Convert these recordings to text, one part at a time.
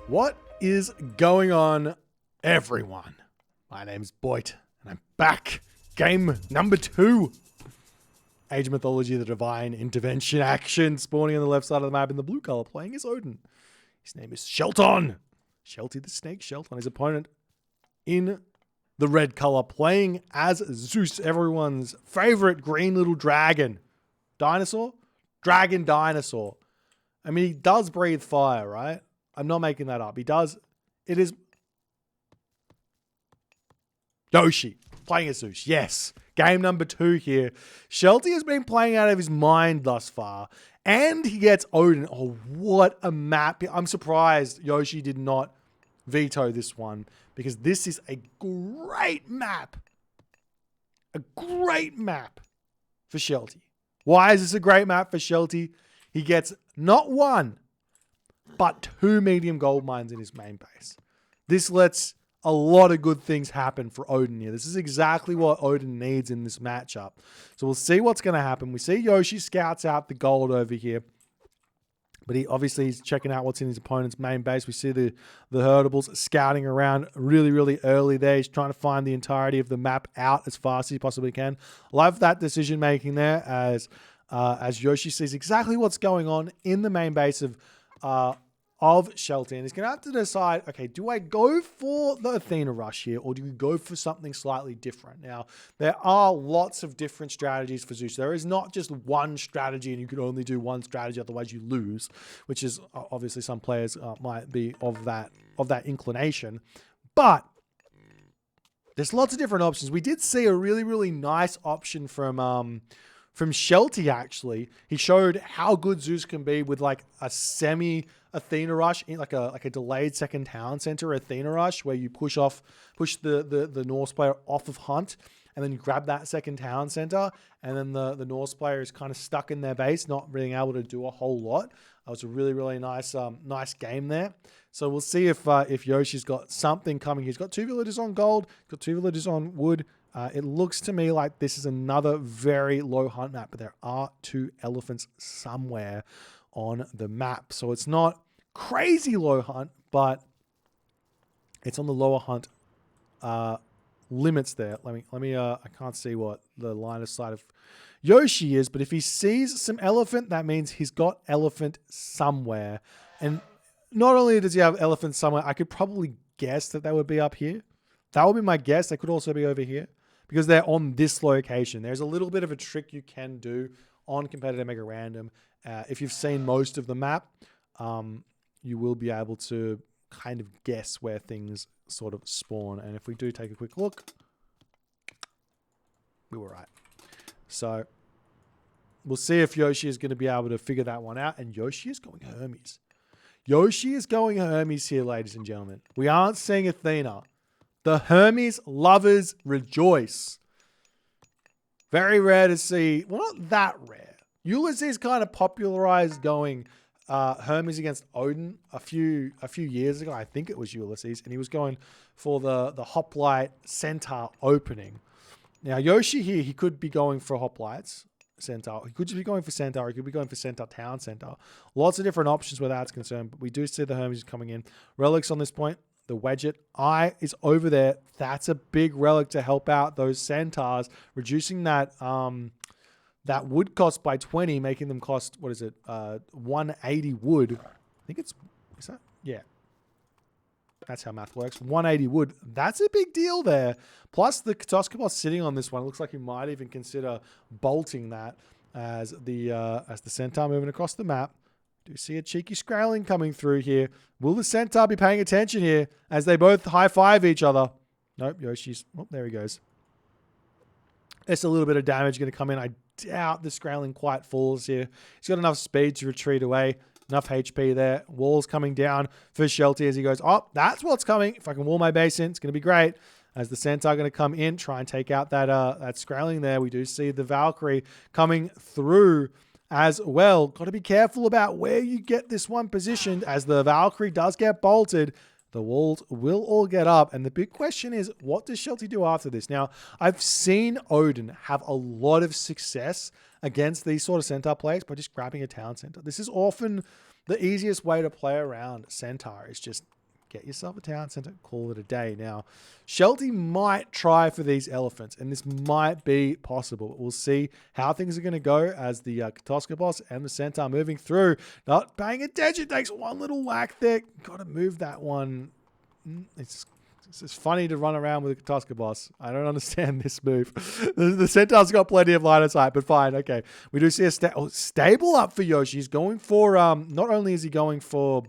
What is going on, everyone? My name's Boit, and I'm back. Game number 2. Age of Mythology, the Divine Intervention action, spawning on the left side of the map in the blue color, playing as Odin. His name is Shelton. Shelty the Snake, Shelton. His opponent in the red color, playing as Zeus, everyone's favorite green little dragon. Dinosaur? Dragon dinosaur. I mean, he does breathe fire, right? I'm not making that up. He does. It is Yoshii playing as Zeus. Yes. Game number 2 here. Shelty has been playing out of his mind thus far. And he gets Odin. Oh, what a map. I'm surprised Yoshii did not veto this one, because this is a great map. A great map for Shelty. Why is this a great map for Shelty? He gets not 1, but 2 medium gold mines in his main base. This lets a lot of good things happen for Odin here. This is exactly what Odin needs in this matchup. So we'll see what's going to happen. We see Yoshii scouts out the gold over here, but he's checking out what's in his opponent's main base. We see the Herdables scouting around really early there. He's trying to find the entirety of the map out as fast as he possibly can. Love that decision making there as Yoshii sees exactly what's going on in the main base of Shelty, and he's going to have to decide, okay, do I go for the Athena rush here, or do we go for something slightly different? Now, there are lots of different strategies for Zeus. There is not just one strategy, and you can only do one strategy, otherwise you lose, which is obviously some players might be of that inclination. But there's lots of different options. We did see a really nice option from Shelty, actually. He showed how good Zeus can be with like a semi Athena rush, like a delayed second town center Athena rush, where you push the Norse player off of Hunt, and then you grab that second town center, and then the Norse player is kind of stuck in their base, not being able to do a whole lot. It was a really nice game there. So we'll see if Yoshii's got something coming. He's got 2 villagers on gold, got 2 villagers on wood. It looks to me like this is another very low hunt map, but there are 2 elephants somewhere on the map. So it's not crazy low hunt, but it's on the lower hunt limits there. Let me I can't see what the line of sight of Yoshii is, but if he sees some elephant, that means he's got elephant somewhere. And not only does he have elephant somewhere, I could probably guess that they would be up here. That would be my guess. They could also be over here, because they're on this location. There's a little bit of a trick you can do on competitive mega random. If you've seen most of the map, you will be able to kind of guess where things sort of spawn. And if we do take a quick look, we were right. So we'll see if Yoshii is going to be able to figure that one out. And Yoshii is going Hermes. Yoshii is going Hermes here, ladies and gentlemen. We aren't seeing Athena. The Hermes lovers rejoice. Very rare to see. Well, not that rare. Ulysses kind of popularized going Hermes against Odin a few years ago. I think it was Ulysses, and he was going for the Hoplite Centaur opening. Now Yoshii here, he could be going for Hoplites Centaur. He could just be going for Centaur. He could be going for Centaur Town Center. Lots of different options where that's concerned, but we do see the Hermes coming in. Relics on this point. The Wedget Eye is over there. That's a big relic to help out those Centaurs, reducing that wood cost by 20, making them cost, 180 wood. I think is that? Yeah. That's how math works. 180 wood. That's a big deal there. Plus the Katoskopos sitting on this one. It looks like you might even consider bolting that as the Centaur moving across the map. Do see a cheeky scrolling coming through here. Will the Centaur be paying attention here as they both high-five each other? Nope, Yoshii's... Oh, there he goes. There's a little bit of damage going to come in. I doubt the scrolling quite falls here. He's got enough speed to retreat away. Enough HP there. Walls coming down for Shelty as he goes, oh, that's what's coming. If I can wall my base in, it's going to be great. As the Centaur going to come in, try and take out that scrolling there. We do see the Valkyrie coming through as well. Got to be careful about where you get this one positioned, as the Valkyrie does get bolted. The walls will all get up. And the big question is, what does Shelty do after this? Now, I've seen Odin have a lot of success against these sort of Centaur players by just grabbing a town center. This is often the easiest way to play around Centaur, is just get yourself a town center, call it a day. Now, Shelty might try for these elephants, and this might be possible. But we'll see how things are going to go as the Katoskopos and the Centaur moving through. Not paying attention, takes one little whack there. Got to move that one. It's funny to run around with a Katoskopos. I don't understand this move. The Centaur's got plenty of line of sight, but fine. Okay, we do see a stable up for Yoshii. He's going for, not only is he going for,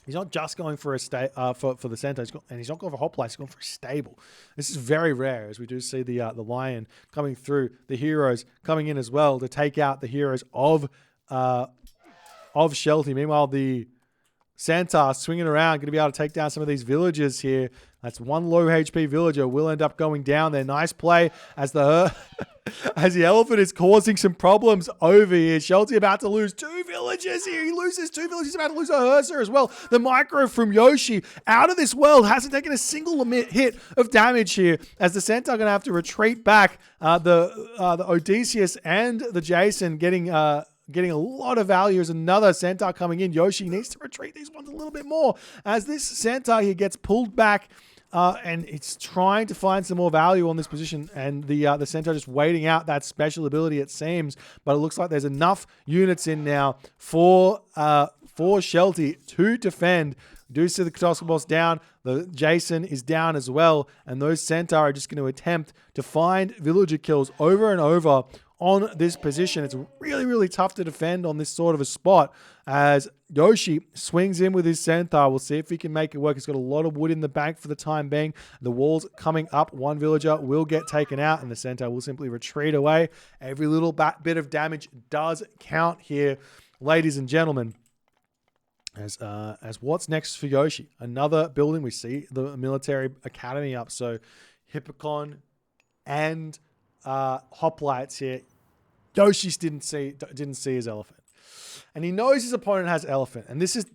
he's not just going for a for the Centaur, and he's not going for hoplite, he's going for a stable. This is very rare, as we do see the lion coming through, the heroes coming in as well to take out the heroes of Shelty. Meanwhile, the Centaur swinging around, going to be able to take down some of these villagers here. That's one low HP villager will end up going down there. Nice play as the elephant is causing some problems over here. Shelty about to lose 2 villagers here. He loses 2 villagers. He's about to lose a Herser as well. The micro from Yoshii out of this world hasn't taken a single hit of damage here as the Centaur going to have to retreat back. The Odysseus and the Jason getting a lot of value as another Centaur coming in. Yoshii needs to retreat these ones a little bit more as this Centaur here gets pulled back and it's trying to find some more value on this position, and the Centaur just waiting out that special ability, it seems. But it looks like there's enough units in now for Shelty to defend. Do see the Katoskopos down. The Jason is down as well, and those Centaur are just going to attempt to find villager kills over and over on this position. It's really, really tough to defend on this sort of a spot as Yoshii swings in with his Centaur. We'll see if he can make it work. He's got a lot of wood in the bank for the time being. The wall's coming up. One villager will get taken out, and the Centaur will simply retreat away. Every little bit of damage does count here, ladies and gentlemen. As what's next for Yoshii? Another building. We see the military academy up. So Hippocon and hoplites here. Yoshii didn't see his elephant, and he knows his opponent has elephant. And this is,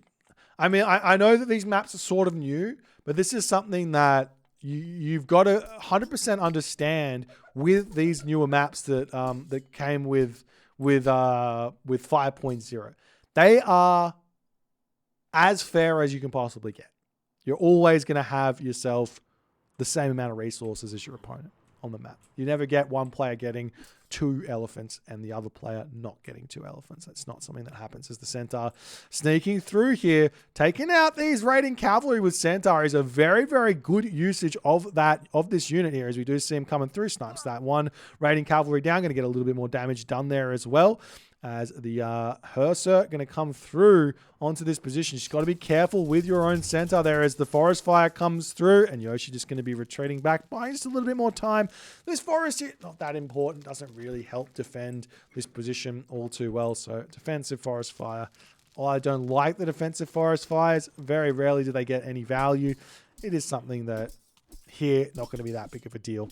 I mean, I know that these maps are sort of new, but this is something that you've got to 100% understand with these newer maps that came with 5.0. They are as fair as you can possibly get. You're always going to have yourself the same amount of resources as your opponent on the map. You never get one player getting 2 elephants and the other player not getting 2 elephants. That's not something that happens. As the Centaur sneaking through here, taking out these raiding cavalry with Centaur is a very, very good usage of this unit here, as we do see him coming through. Snipes that one raiding cavalry down. Going to get a little bit more damage done there as well. As the Herser going to come through onto this position. You've got to be careful with your own Centaur there as the forest fire comes through, and Yoshii just going to be retreating back, buying just a little bit more time. This forest here, not that important, doesn't really help defend this position all too well. So defensive forest fire. I don't like the defensive forest fires. Very rarely do they get any value. It is something that here, not going to be that big of a deal.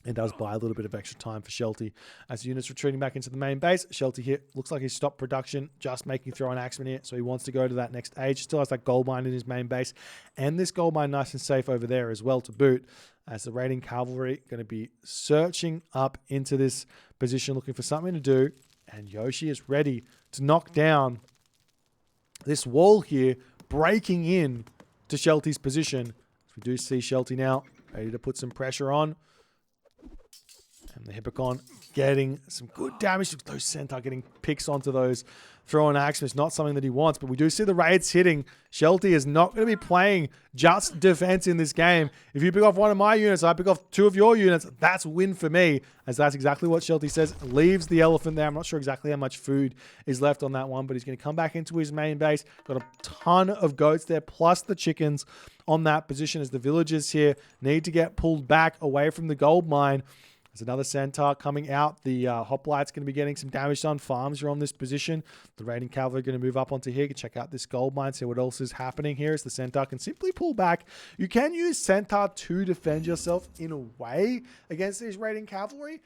It does buy a little bit of extra time for Shelty as the unit's retreating back into the main base. Shelty here looks like he's stopped production, just making throw an axeman here, so he wants to go to that next age. Still has that gold mine in his main base, and this gold mine nice and safe over there as well to boot. As the raiding cavalry going to be searching up into this position, looking for something to do, and Yoshii is ready to knock down this wall here, breaking in to Shelty's position. As we do see Shelty now ready to put some pressure on. And the Hippocon getting some good damage. Those Centaur getting picks onto those throwing axes. It's not something that he wants, but we do see the raids hitting. Shelty is not going to be playing just defense in this game. If you pick off one of my units, I pick off 2 of your units, that's a win for me, as that's exactly what Shelty says. Leaves the elephant there. I'm not sure exactly how much food is left on that one, but he's going to come back into his main base. Got a ton of goats there, plus the chickens on that position as the villagers here need to get pulled back away from the gold mine. There's another Centaur coming out. The Hoplight's going to be getting some damage done. Farms are on this position. The raiding cavalry are going to move up onto here. Check out this gold mine, see what else is happening here as the Centaur can simply pull back. You can use Centaur to defend yourself in a way against these raiding cavalry,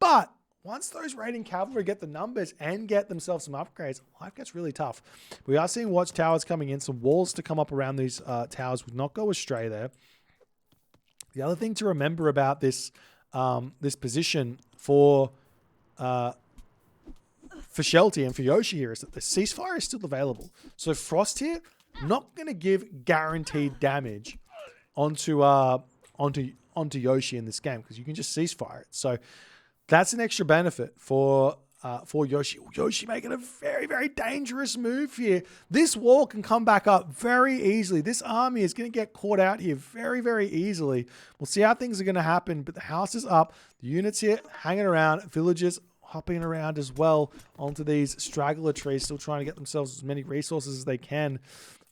but once those raiding cavalry get the numbers and get themselves some upgrades, life gets really tough. We are seeing watchtowers coming in, some walls to come up around these towers would not go astray there. The other thing to remember about this position for Shelty and for Yoshii here is that the ceasefire is still available. So Frost here not going to give guaranteed damage onto Yoshii in this game because you can just ceasefire it. So that's an extra benefit for Yoshii. Yoshii making a very, very dangerous move here. This wall can come back up very easily. This army is going to get caught out here very, very easily. We'll see how things are going to happen, but the house is up. The units here hanging around. Villagers hopping around as well onto these straggler trees, still trying to get themselves as many resources as they can.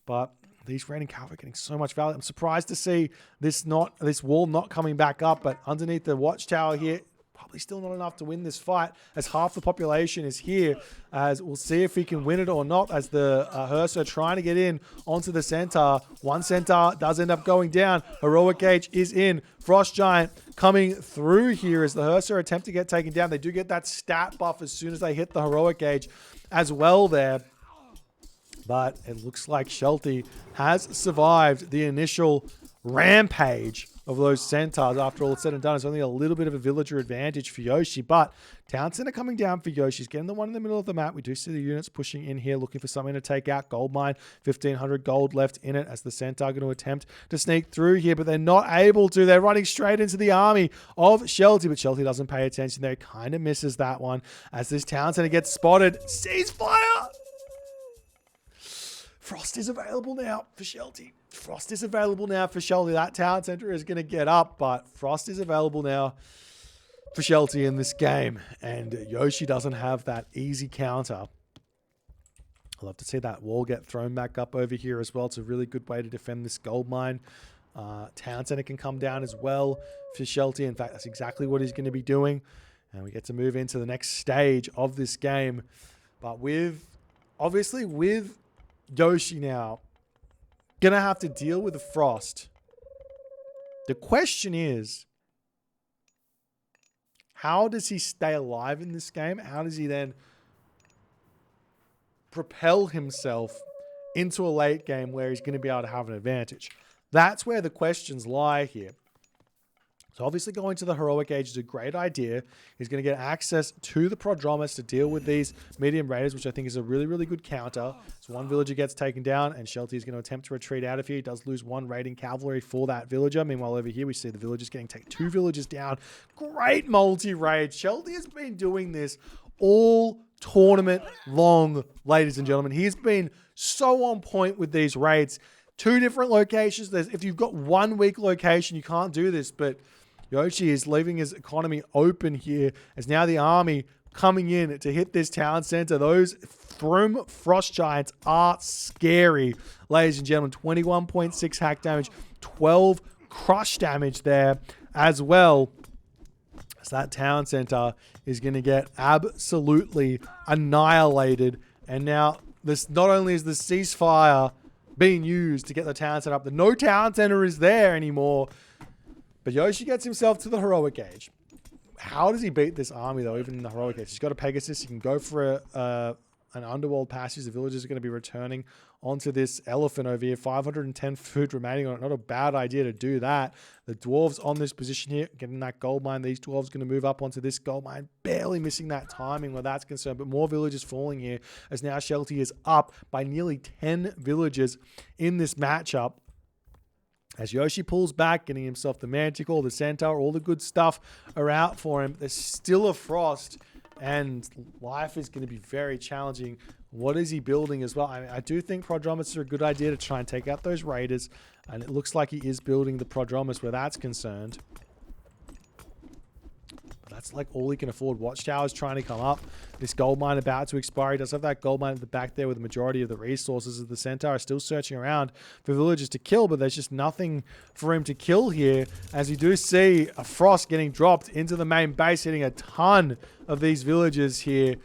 But these raiding cavalry are getting so much value. I'm surprised to see this wall not coming back up, but underneath the watchtower here, probably still not enough to win this fight as half the population is here. As we'll see if he can win it or not, as the Hermes are trying to get in onto the Centaur. One Centaur does end up going down. Heroic Age is in. Frost Giant coming through here as the Hermes attempt to get taken down. They do get that stat buff as soon as they hit the Heroic Age as well there. But it looks like Shelty has survived the initial rampage of those Centaurs. After all is said and done, it's only a little bit of a villager advantage for Yoshii, but Town Center coming down for Yoshii. He's getting the one in the middle of the map. We do see the units pushing in here, looking for something to take out. Gold mine, 1,500 gold left in it as the Centaur going to attempt to sneak through here, but they're not able to. They're running straight into the army of Shelty, but Shelty doesn't pay attention there. He kind of misses that one as this Town Center gets spotted. Ceasefire! Frost is available now for Shelty. Frost is available now for Shelty. That town center is going to get up, but Frost is available now for Shelty in this game. And Yoshii doesn't have that easy counter. I'd love to see that wall get thrown back up over here as well. It's a really good way to defend this gold mine. Town center can come down as well for Shelty. In fact, that's exactly what he's going to be doing. And we get to move into the next stage of this game. But obviously with Yoshii now gonna have to deal with the frost. The question is, how does he stay alive in this game? How does he then propel himself into a late game where he's going to be able to have an advantage? That's where the questions lie here. So obviously going to the Heroic Age is a great idea. He's going to get access to the Prodromus to deal with these medium raiders, which I think is a really, really good counter. So one villager gets taken down, and Shelty is going to attempt to retreat out of here. He does lose one raiding cavalry for that villager. Meanwhile, over here, we see the villagers getting two villagers down. Great multi-raid. Shelty has been doing this all tournament long, ladies and gentlemen. He's been so on point with these raids. 2 different locations. If you've got one weak location, you can't do this, but Yoshii is leaving his economy open here as now the army coming in to hit this town center. Those Thrum Frost Giants are scary, ladies and gentlemen. 21.6 hack damage, 12 crush damage there as well. So that town center is going to get absolutely annihilated. And now this not only is the ceasefire being used to get the town center up, no town center is there anymore. But Yoshii gets himself to the Heroic Age. How does he beat this army, though, even in the Heroic Age? He's got a Pegasus. He can go for an underworld passage. The villagers are going to be returning onto this elephant over here. 510 food remaining on it. Not a bad idea to do that. The dwarves on this position here, getting that gold mine. These dwarves going to move up onto this gold mine. Barely missing that timing where that's concerned. But more villagers falling here as now Shelty is up by nearly 10 villagers in this matchup. As Yoshii pulls back, getting himself the Manticore, the Centaur, all the good stuff are out for him. There's still a frost, and life is going to be very challenging. What is he building as well? I do think Prodromus are a good idea to try and take out those raiders, and it looks like he is building the Prodromus where that's concerned. But that's like all he can afford. Watchtower's trying to come up. This gold mine about to expire. He does have that gold mine at the back there with the majority of the resources of the Centaur are still searching around for villagers to kill, but there's just nothing for him to kill here, as you do see a frost getting dropped into the main base, hitting a ton of these villagers here.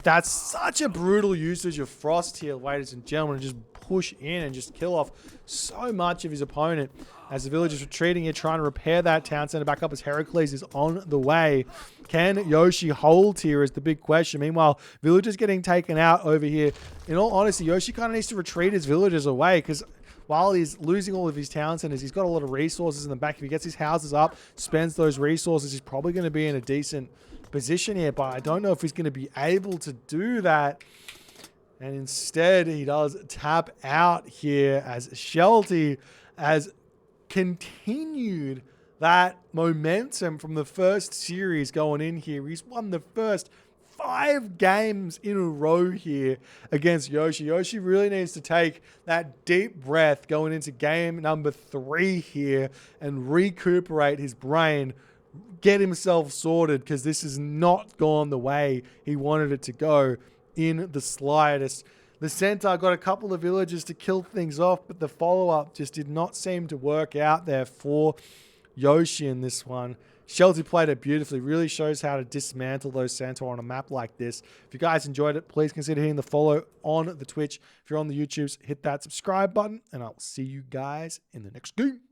That's such a brutal usage of frost here, ladies and gentlemen. Just push in and just kill off so much of his opponent as the villagers retreating here, trying to repair that town center back up as Heracles is on the way. Can Yoshii hold here is the big question. Meanwhile, villagers getting taken out over here. In all honesty, Yoshii kind of needs to retreat his villagers away, because while he's losing all of his town centers, he's got a lot of resources in the back. If he gets his houses up, spends those resources, he's probably going to be in a decent position here, but I don't know if he's going to be able to do that. And instead, he does tap out here as Shelty has continued that momentum from the first series going in here. He's won the first 5 games in a row here against Yoshii. Yoshii really needs to take that deep breath going into game number 3 here and recuperate his brain, get himself sorted, because this has not gone the way he wanted it to go in the slightest. The Centaur got a couple of villagers to kill things off, but the follow-up just did not seem to work out there for Yoshii in this one. Shelty played it beautifully. Really shows how to dismantle those Centaur on a map like this. If you guys enjoyed it, please consider hitting the follow on the Twitch. If you're on the YouTubes, hit that subscribe button, and I'll see you guys in the next game.